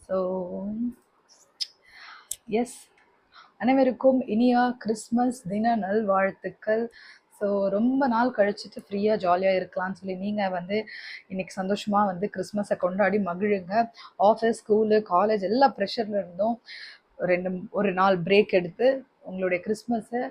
So S, அனைவருக்கும் இனிய Christmas தின நல்வாழ்த்துக்கள். ஸோ ரொம்ப நாள் கழிச்சிட்டு ஃப்ரீயாக ஜாலியாக இருக்கலாம்னு சொல்லி நீங்கள் வந்து இன்றைக்கி சந்தோஷமாக வந்து கிறிஸ்மஸை கொண்டாடி மகிழுங்க. ஆஃபீஸ், ஸ்கூலு, காலேஜ் எல்லா ப்ரெஷரில் இருந்தும் ஒரு நாள் பிரேக் எடுத்து உங்களுடைய கிறிஸ்மஸை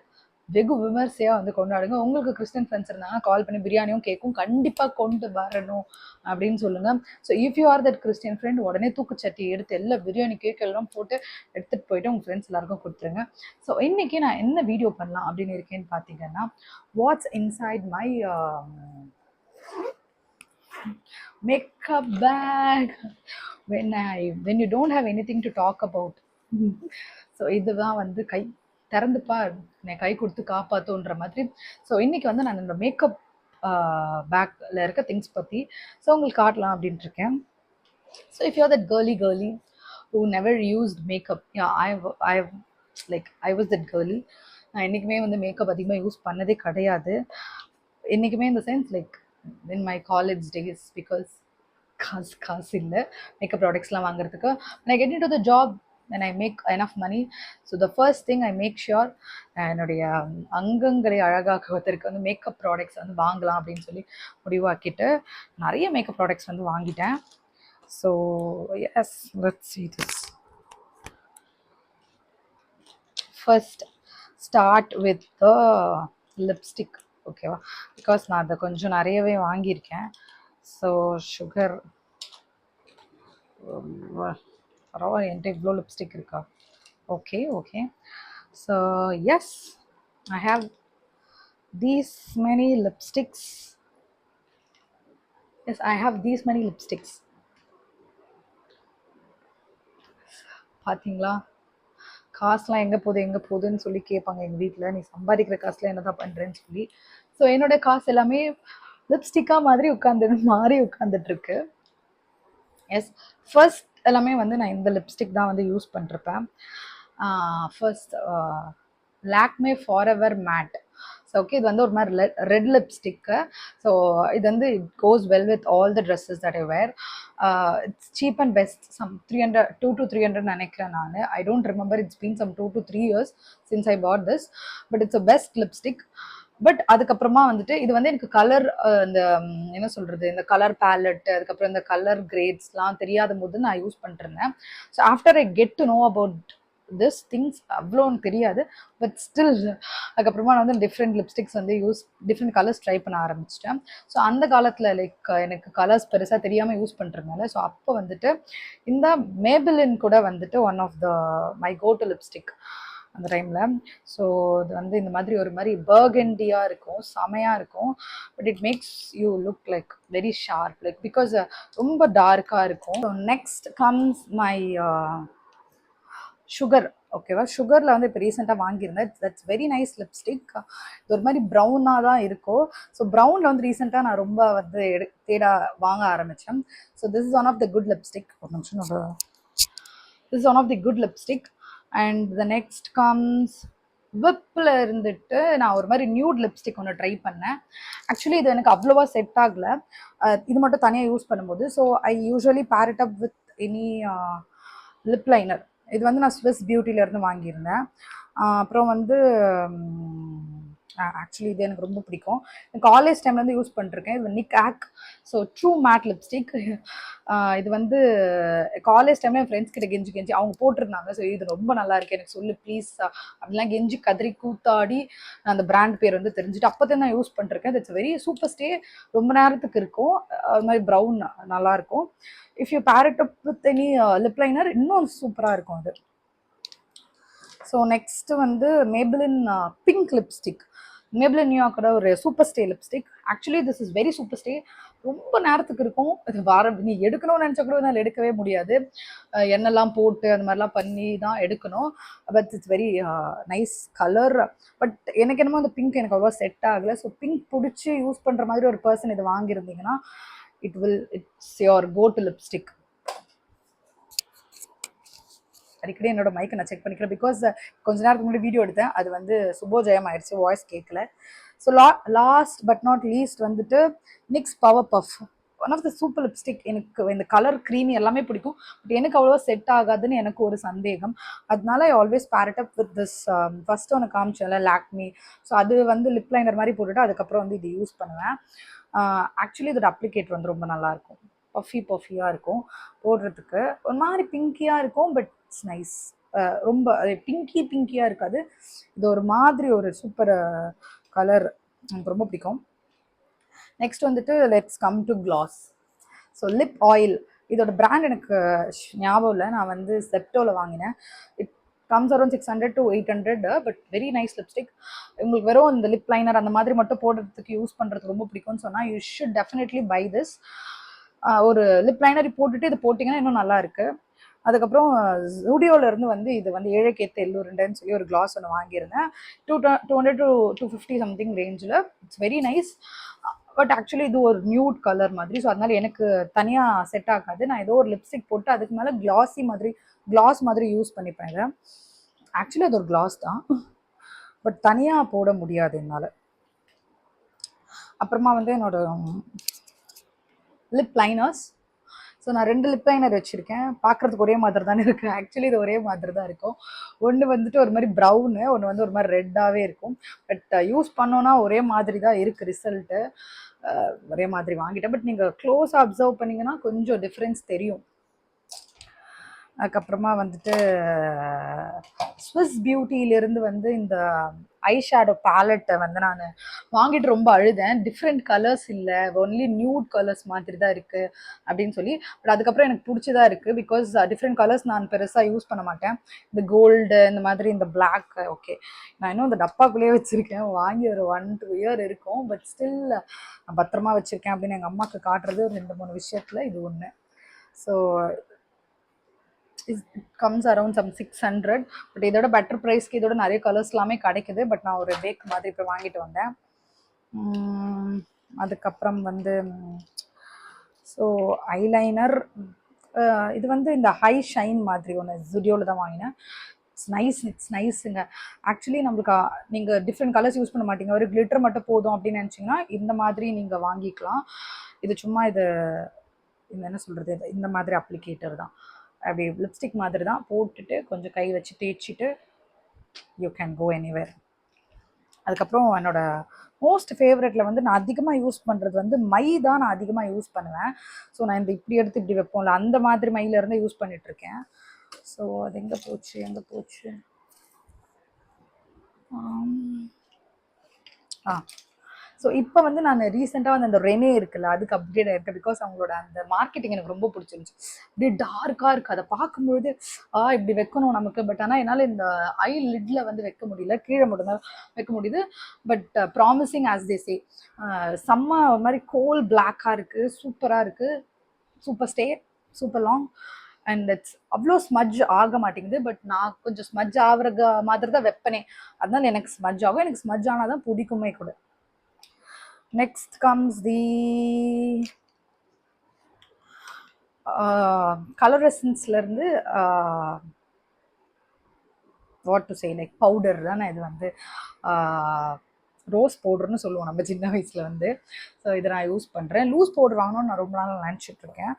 வெகு விமர்சையாக வந்து கொண்டாடுங்க. உங்களுக்கு கிறிஸ்டின் ஃப்ரெண்ட்ஸ் இருந்தாங்கன்னா கால் பண்ணி பிரியாணியும் கேட்கும் கண்டிப்பாக கொண்டு வரணும் அப்படின்னு சொல்லுங்கள். So if you are that Christian friend, உடனே தூக்குச்சட்டி எடுத்து எல்லா பிரியாணி கேக் எல்லாம் போட்டு எடுத்துகிட்டு போயிட்டு உங்கள் ஃப்ரெண்ட்ஸ் எல்லாருக்கும் கொடுத்துருங்க. ஸோ இன்றைக்கி நான் என்ன வீடியோ பண்ணலாம் அப்படின்னு இருக்கேன்னு பார்த்தீங்கன்னா, what's inside my makeup bag when you don't have anything to talk about. So இதுதான் வந்து திறந்துப்பா என்னை கை கொடுத்து காப்பாற்றுன்ற மாதிரி. ஸோ இன்றைக்கி வந்து நான் இந்த மேக்கப் பேக்கில் இருக்க திங்ஸ் பற்றி ஸோ உங்களுக்கு காட்டலாம் அப்படின்ட்டு இருக்கேன். So if you're that girly who never used makeup, yeah, I was that girly. நான் என்றைக்குமே வந்து மேக்கப் அதிகமாக யூஸ் பண்ணதே கிடையாது. என்றைக்குமே இந்த sense in my college days, because காசு இல்லை மேக்கப் ப்ராடக்ட்ஸ்லாம் வாங்குறதுக்கு. when I get into the job, when I make enough money, so the first thing I make sure என்னுடைய அங்கங்களை அழகாக்குவதற்கு வந்து மேக்கப் ப்ராடக்ட்ஸ் வந்து வாங்கலாம் அப்படின்னு சொல்லி முடிவாக்கிட்டு நிறைய மேக்கப் ப்ராடக்ட்ஸ் வந்து வாங்கிட்டேன். So yes, let's see this. First start with the lipstick, okay va, because நான் அதை கொஞ்சம் நிறையவே வாங்கியிருக்கேன். ஸோ சுகர் பரவாயில்ல, என்கிட்ட இவ்வளோ லிப்ஸ்டிக் இருக்கா? Okay okay. So yes, I have these many lipsticks. Yes, I have these many lipsticks. பார்த்தீங்களா, காசுலாம் எங்கே போகுதுன்னு சொல்லி கேட்பாங்க எங்கள் வீட்டில். நீ சம்பாதிக்கிற காசுல என்ன தான் பண்ணுறேன்னு சொல்லி. ஸோ என்னோடய காசு எல்லாமே லிப்ஸ்டிக்காக மாதிரி உட்காந்துட்ருக்கு. எஸ், ஃபர்ஸ்ட் எல்லாமே வந்து நான் இந்த லிப்ஸ்டிக் தான் வந்து யூஸ் பண்ணிருப்பேன். First Lakme forever matte. So okay, இது வந்து ஒரு மாதிரி ரெட் லிப்ஸ்டிக்கு. ஸோ இது வந்து it goes well with all the dresses that I wear. It's cheap and best. Some 2 to 300 நினைக்கிறேன் நான். I don't remember, it's been some 2 to 3 years since I bought this, but it's a best lipstick. But அதுக்கப்புறமா வந்துட்டு இது வந்து எனக்கு colour, இந்த என்ன சொல்கிறது, இந்த கலர் பேலட், அதுக்கப்புறம் இந்த கலர் கிரேட்ஸ்லாம் தெரியாத போது நான் யூஸ் பண்ணிருந்தேன். So after I get to know about this things, அவ்வளோன்னு தெரியாது, பட் ஸ்டில் அதுக்கப்புறமா நான் வந்து டிஃப்ரெண்ட் லிப்ஸ்டிக்ஸ் வந்து டிஃப்ரெண்ட் கலர்ஸ் ட்ரை பண்ண ஆரம்பிச்சிட்டேன். ஸோ அந்த காலத்தில் எனக்கு கலர்ஸ் பெருசாக தெரியாமல் யூஸ் பண்ணிருந்தால, ஸோ அப்போ வந்துட்டு இந்த மேபிளின் கூட வந்துட்டு one of the my go to lipstick அந்த டைமில். ஸோ இது வந்து இந்த மாதிரி ஒரு மாதிரி பர்கண்டியாக இருக்கும், செமையாக இருக்கும். But it makes you look like very sharp, because ரொம்ப டார்க்காக இருக்கும். So next comes my sugar. ஓகேவா, சுகரில் வந்து இப்போ ரீசெண்டாக வாங்கியிருந்தேன். That's very nice lipstick. இது ஒரு மாதிரி ப்ரௌனாக தான் இருக்கும். ஸோ ப்ரௌனில் வந்து ரீசெண்டாக நான் ரொம்ப வந்து வாங்க ஆரம்பித்தேன். So this is one of the good lipstick. ஒரு நிமிஷம், this is one of the good lipstick. And the next comes விப்பில் இருந்துட்டு நான் ஒரு மாதிரி நியூட் லிப்ஸ்டிக் ஒன்று ட்ரை பண்ணேன். ஆக்சுவலி இது எனக்கு அவ்வளோவா செட் ஆகலை, இது மட்டும் தனியாக யூஸ் பண்ணும்போது. ஸோ ஐ யூஸ்வலி பேர் it up with any lip liner. இது வந்து நான் ஸ்விஸ் பியூட்டிலேருந்து வாங்கியிருந்தேன். அப்புறம் வந்து ஆக்சுவலி இது எனக்கு ரொம்ப பிடிக்கும். காலேஜ் டைம்லேருந்து யூஸ் பண்ணிருக்கேன். இது நிக் ஆக். So true mat lipstick. இது வந்து காலேஜ் டைமில் என் ஃப்ரெண்ட்ஸ் கிட்ட கெஞ்சி அவங்க போட்டிருந்தாங்க. ஸோ இது ரொம்ப நல்லா இருக்கு, எனக்கு சொல்லு ப்ளீஸ் அப்படிலாம் கெஞ்சி கதறி கூத்தாடி அந்த பிராண்ட் பேர் வந்து தெரிஞ்சுட்டு அப்போதான் நான் யூஸ் பண்ணிருக்கேன். இட்ஸ் வெரி சூப்பர் ஸ்டே, ரொம்ப நேரத்துக்கு இருக்கும். அது மாதிரி ப்ரௌன் நல்லாயிருக்கும். இஃப் யூ பேர் it up with any lip liner இன்னும் சூப்பராக இருக்கும் அது. ஸோ நெக்ஸ்ட் வந்து மேபிளின் பிங்க் லிப்ஸ்டிக். மேபிளின் நியூயார்க்கோட ஒரு super stay lipstick. Actually this is very super stay, ரொம்ப நேரத்துக்கு இருக்கும். இது நீ எடுக்கணும்னு நினச்சா கூட என்னால் எடுக்கவே முடியாது, எண்ணெய்லாம் போட்டு அந்த மாதிரிலாம் பண்ணி தான் எடுக்கணும். But it's very nice colour. But எனக்கு என்னமோ அந்த பிங்க் எனக்கு அவ்வளோ செட் ஆகலை. ஸோ பிங்க் பிடிச்சி யூஸ் பண்ணுற மாதிரி ஒரு பர்சன் இது வாங்கியிருந்தீங்கன்னா it's your go to lipstick. அடிக்கடி என்னோட மைக்கை நான் செக் பண்ணிக்கிறேன், பிகாஸ் கொஞ்ச நேரத்துக்கு முன்னாடி வீடியோ எடுத்தேன், அது வந்து சுபோஜயம் ஆயிடுச்சு, வாய்ஸ் கேட்கல. So last but not least வந்துட்டு NYX power puff. One of the super lipstick. எனக்கு இந்த கலர் க்ரீமி எல்லாமே பிடிக்கும். பட் எனக்கு அவ்வளோவா செட் ஆகாதுன்னு எனக்கு ஒரு சந்தேகம். அதனால I always pair it up with this first ஒன்று காமிச்சேன்ல லாக்மி. ஸோ அது வந்து லிப் லைனர் மாதிரி போட்டுட்டு அதுக்கப்புறம் வந்து இது யூஸ் பண்ணுவேன். ஆக்சுவலி இதோட அப்ளிகேட் வந்து ரொம்ப நல்லாயிருக்கும். பஃபியாக இருக்கும் போடுறதுக்கு. ஒரு மாதிரி பிங்கியாக இருக்கும், பட் இட்ஸ் நைஸ். ரொம்ப பிங்கியாக இருக்காது. இது ஒரு மாதிரி ஒரு சூப்பர் கலர், எனக்கு ரொம்ப பிடிக்கும். நெக்ஸ்ட் வந்துட்டு let's come to gloss. So lip oil, இதோட பிராண்ட் எனக்கு ஞாபகம் இல்லை. நான் வந்து செப்டோவில் வாங்கினேன். It comes around 600 to 800, but very nice lipstick. உங்களுக்கு வெறும் இந்த லிப் லைனர் அந்த மாதிரி மட்டும் போடுறதுக்கு யூஸ் பண்ணுறதுக்கு ரொம்ப பிடிக்கும்னு சொன்னால் you should definitely buy this. ஒரு லிப் லைனர் போட்டுட்டு இது போட்டிங்கன்னா இன்னும் நல்லா இருக்குது. அதுக்கப்புறம் ஜூடியோலேருந்து வந்து இது வந்து ஏழைக்கு ஏற்ற எள்ளுருண்டைன்னு சொல்லி ஒரு கிளாஸ் ஒன்று வாங்கியிருந்தேன். 200 to 250 சம்திங் ரேஞ்சில். It's very nice. But actually இது ஒரு நியூட் கலர் மாதிரி. ஸோ அதனால எனக்கு தனியாக செட் ஆகாது. நான் ஏதோ ஒரு லிப்ஸ்டிக் போட்டு அதுக்கு மேலே கிளாஸ் மாதிரி யூஸ் பண்ணிப்பேன். இதை ஆக்சுவலி அது ஒரு கிளாஸ் தான், பட் தனியாக போட முடியாது என்னால். அப்புறமா வந்து என்னோட லிப் லைனர்ஸ். ஸோ நான் 2 லிப் லைனர் வச்சுருக்கேன். பார்க்குறதுக்கு ஒரே மாதிரி தானே இருக்குது. ஆக்சுவலி இது ஒரே மாதிரி தான் இருக்கும். ஒன்று வந்துட்டு ஒரு மாதிரி ப்ரௌனு, ஒன்று வந்து ஒரு மாதிரி ரெட்டாகவே இருக்கும். பட் யூஸ் பண்ணோன்னா ஒரே மாதிரி தான் இருக்குது ரிசல்ட்டு. ஒரே மாதிரி வாங்கிட்டேன். பட் நீங்கள் க்ளோஸாக அப்சர்வ் பண்ணிங்கன்னா கொஞ்சம் டிஃப்ரென்ஸ் தெரியும். அதுக்கப்புறமா வந்துட்டு ஸ்விஸ் பியூட்டியிலேருந்து வந்து இந்த ஐ ஷேடோ பேலட்டை வந்து நான் வாங்கிட்டு ரொம்ப அழுதேன். டிஃப்ரெண்ட் கலர்ஸ் இல்லை, ஒன்லி நியூட் கலர்ஸ் மாதிரி தான் இருக்குது அப்படின்னு சொல்லி. பட் அதுக்கப்புறம் எனக்கு பிடிச்சதா இருக்குது. பிகாஸ் டிஃப்ரெண்ட் கலர்ஸ் நான் பெருசாக யூஸ் பண்ண மாட்டேன். இந்த கோல்டு, இந்த மாதிரி இந்த பிளாக், ஓகே. நான் இன்னும் இந்த டப்பாக்குள்ளேயே வச்சுருக்கேன். வாங்கி ஒரு 1-2 இயர் இருக்கும். பட் ஸ்டில் நான் பத்திரமா வச்சுருக்கேன் அப்படின்னு எங்கள் அம்மாவுக்கு காட்டுறது ஒரு 2-3 விஷயத்தில் இது ஒன்று. So it comes around some 600. But இதோட பெட்டர் ப்ரைஸ்க்கு இதோட நிறைய கலர்ஸ் எல்லாமே கிடைக்குது. பட் நான் ஒரு பேக் மாதிரி இப்போ வாங்கிட்டு வந்தேன். அதுக்கப்புறம் வந்து ஸோ ஐலைனர், இது வந்து இந்த ஹை ஷைன் மாதிரி ஒன்று ஜுடியோவில் தான் வாங்கினேன். இட்ஸ் நைஸுங்க. ஆக்சுவலி நம்மளுக்கு நீங்கள் டிஃப்ரெண்ட் கலர்ஸ் யூஸ் பண்ண மாட்டீங்க, ஒரு கிளிட்டர் மட்டும் போதும் அப்படின்னு நினச்சிங்கன்னா இந்த மாதிரி நீங்கள் வாங்கிக்கலாம். இது சும்மா இது என்ன சொல்கிறது, இந்த மாதிரி அப்ளிகேட்டர் தான். அப்படி லிப்ஸ்டிக் மாதிரி தான் போட்டுட்டு கொஞ்சம் கை வச்சு தேய்ச்சிட்டு யூ கேன் கோ எனிவேர். அதுக்கப்புறம் என்னோட மோஸ்ட் ஃபேவரெட்டில் வந்து நான் அதிகமாக யூஸ் பண்ணுறது வந்து மை தான். நான் அதிகமாக யூஸ் பண்ணுவேன். ஸோ நான் இந்த இப்படி எடுத்து இப்படி வைப்போம்ல, அந்த மாதிரி மையிலேருந்து யூஸ் பண்ணிகிட்ருக்கேன். ஸோ அது எங்கே போச்சு ஸோ இப்போ வந்து நான் ரீசெண்டாக வந்து அந்த ரெனே இருக்குல்ல, அதுக்கு அப்கிரேட் ஆகிருக்கேன். பிகாஸ் அவங்களோட அந்த மார்க்கெட்டிங் எனக்கு ரொம்ப பிடிச்சிருந்துச்சு. அப்படியே டார்க்காக இருக்குது. அதை பார்க்கும்பொழுது இப்படி வைக்கணும் நமக்கு. பட் ஆனால் என்னால் இந்த ஐ லிட்டில் வந்து வைக்க முடியல, கீழே மட்டும்தான் வைக்க முடியுது. பட் ப்ராமிசிங் ஆஸ் தே சே. செம்ம ஒரு மாதிரி கோல் பிளாக்காக இருக்குது, சூப்பராக இருக்குது, super stay, super long. And it's அவ்வளோ ஸ்மஜ் ஆக மாட்டேங்குது. பட் நான் கொஞ்சம் ஸ்மஜ் ஆகிற மாதிரி தான் வைப்பனே. அதனால எனக்கு ஸ்மஜ் ஆகும். எனக்கு ஸ்மஜ் ஆனால் தான் பிடிக்குமே கூட. Next comes the color essence-லேருந்து what to say, like powder தானே இது வந்து. ரோஸ் பவுடர்னு சொல்லுவோம் நம்ம சின்ன வயசில் வந்து. ஸோ இதை நான் யூஸ் பண்ணுறேன். லூஸ் பவுடர் வாங்கணும்னு நான் ரொம்ப நாள் நினச்சிட்ருக்கேன்.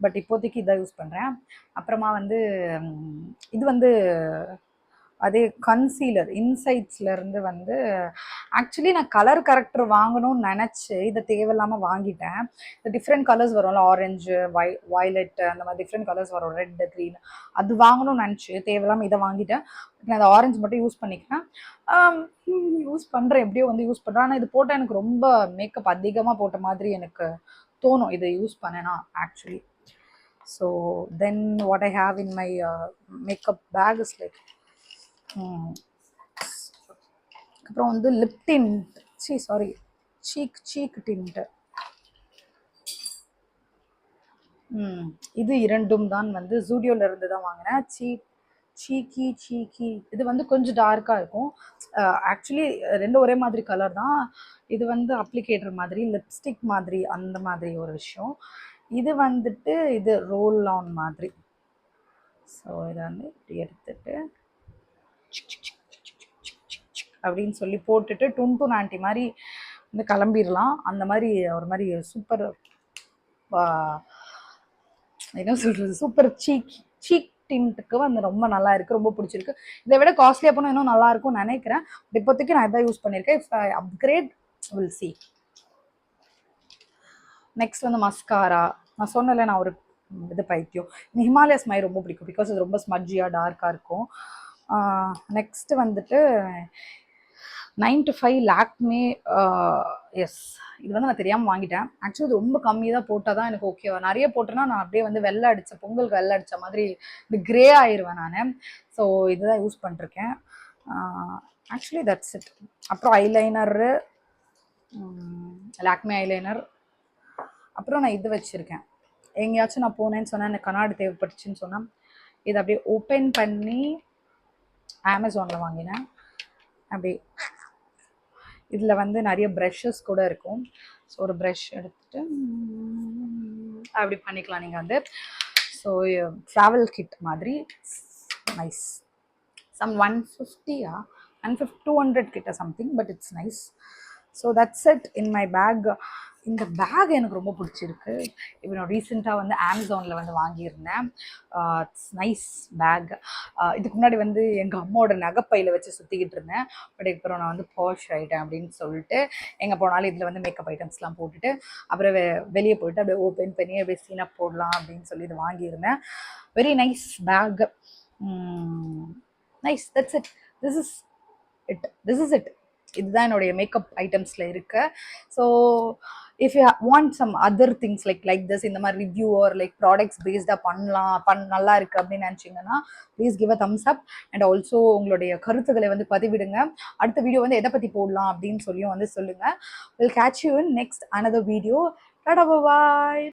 பட் இப்போதைக்கு இதை யூஸ் பண்ணுறேன். அப்புறமா வந்து இது வந்து அதே கன்சீலர் இன்சைட்ஸ்லேருந்து வந்து ஆக்சுவலி நான் கலர் கரெக்டர் வாங்கணும்னு நினச்சி இதை தேவையில்லாமல் வாங்கிட்டேன். இந்த டிஃப்ரெண்ட் கலர்ஸ் வரும்ல, ஆரஞ்சு, வயலட், அந்த மாதிரி டிஃப்ரெண்ட் கலர்ஸ் வரும், ரெட், க்ரீன், அது வாங்கணும்னு நினச்சி தேவையில்லாமல் இதை வாங்கிட்டேன். நான் அந்த ஆரஞ்சு மட்டும் யூஸ் பண்ணிக்கிறேன். யூஸ் பண்ணுறேன், எப்படியோ வந்து யூஸ் பண்ணுறேன். ஆனால் இது போட்டால் எனக்கு ரொம்ப மேக்கப் அதிகமாக போட்ட மாதிரி எனக்கு தோணும் இதை யூஸ் பண்ணேன்னா actually. So then what I have in my makeup bag is like அப்புறம் வந்து லிப் டிண்ட், சீக் டிண்ட். இது இரண்டும் தான் வந்து ஜூடியோலேருந்து தான் வாங்கினேன். சீக்கி இது வந்து கொஞ்சம் டார்க்காக இருக்கும். ஆக்சுவலி ரெண்டும் ஒரே மாதிரி கலர் தான். இது வந்து அப்ளிகேட்டர் மாதிரி, லிப்ஸ்டிக் மாதிரி, அந்த மாதிரி ஒரு விஷயம். இது வந்துட்டு இது ரோல் ஆன் மாதிரி. ஸோ இதை வந்து இப்படி எடுத்துட்டு அப்படின்னு சொல்லி போட்டுட்டு டுன் ஆண்டி மாதிரி வந்து கிளம்பிடலாம். அந்த மாதிரி ஒரு மாதிரி சூப்பர் என்ன சொல்கிறது, சூப்பர் சீக் டின்ட்டுக்கு வந்து ரொம்ப நல்லா இருக்குது, ரொம்ப பிடிச்சிருக்கு. இதை விட காஸ்ட்லியாக போனால் இன்னும் நல்லா இருக்கும்னு நினைக்கிறேன். இப்போதைக்கு நான் இதான் யூஸ் பண்ணியிருக்கேன். If I upgrade will see. Next வந்து மஸ்காரா. நான் சொன்னல நான் ஒரு இது பைத்தியம். ஹிமாலயா ஸ்மைல் ரொம்ப பிடிக்கும், பிகாஸ் இது ரொம்ப ஸ்மட்ஜியாக டார்க்காக இருக்கும். நெக்ஸ்ட் வந்துட்டு 9 to 5 லாக்மே. எஸ், இது வந்து நான் தெரியாமல் வாங்கிட்டேன். ஆக்சுவலி இது ரொம்ப கம்மி தான் போட்டால் தான் எனக்கு ஓகேவா. நிறைய போட்டேன்னா நான் அப்படியே வந்து வெள்ளை அடித்த பொங்கலுக்கு வெள்ளை அடித்த மாதிரி இது கிரே ஆயிடுவேன் நான். ஸோ இதுதான் யூஸ் பண்ணிருக்கேன். Actually that's it. அப்புறம் ஐலைனரு, லாக்மே ஐலைனர். அப்புறம் நான் இது வச்சுருக்கேன். எங்கேயாச்சும் நான் போனேன்னு சொன்னேன், எனக்கு கண்ணாடி தேவைப்பட்டுச்சுன்னு சொன்னேன், இதை அப்படியே ஓப்பன் பண்ணி அமேசானில் வாங்கினேன். அப்படி இதில் வந்து நிறைய ப்ரஷஸ் கூட இருக்கும். ஸோ ஒரு ப்ரஷ் எடுத்துகிட்டு அப்படி பண்ணிக்கலாம் நீங்கள் வந்து. ஸோ ட்ராவல் கிட் மாதிரி நைஸ். சம் 150 200 கிட்ட something, but it's nice. So that's it in my bag. இந்த பேக் எனக்கு ரொம்ப பிடிச்சிருக்கு. இப்போ நான் ரீசெண்டாக வந்து அமேசானில் வந்து வாங்கியிருந்தேன். It's nice bag. இதுக்கு முன்னாடி வந்து எங்கள் அம்மாவோட நகைப்பையில் வச்சு சுற்றிக்கிட்டு இருந்தேன். பட் அப்புறம் நான் வந்து பாஷ் ஆகிட்டேன் அப்படின்னு சொல்லிட்டு எங்கே போனாலும் இதில் வந்து மேக்கப் ஐட்டம்ஸ்லாம் போட்டுட்டு அப்புறம் வெளியே போயிட்டு அப்படியே ஓப்பன் பண்ணி அப்படியே சீனப் போடலாம் அப்படின்னு சொல்லி இது வாங்கியிருந்தேன். Very nice bag. Nice. That's it. This is it. இதுதான் என்னுடைய மேக்கப் ஐட்டம்ஸில் இருக்கு. So if you want some other things like this, இந்த மாதிரி ரிவ்யூ ஆர் லைக் ப்ராடக்ட்ஸ் பேஸ்டாக நல்லா இருக்குது அப்படின்னு நினச்சிங்கன்னா please give a Thums up. And also உங்களுடைய கருத்துக்களை வந்து பதிவிடுங்க. அடுத்த வீடியோ வந்து எதை பற்றி போடலாம் அப்படின்னு சொல்லியும் வந்து சொல்லுங்கள். Will catch you in next another video. Tata, bye.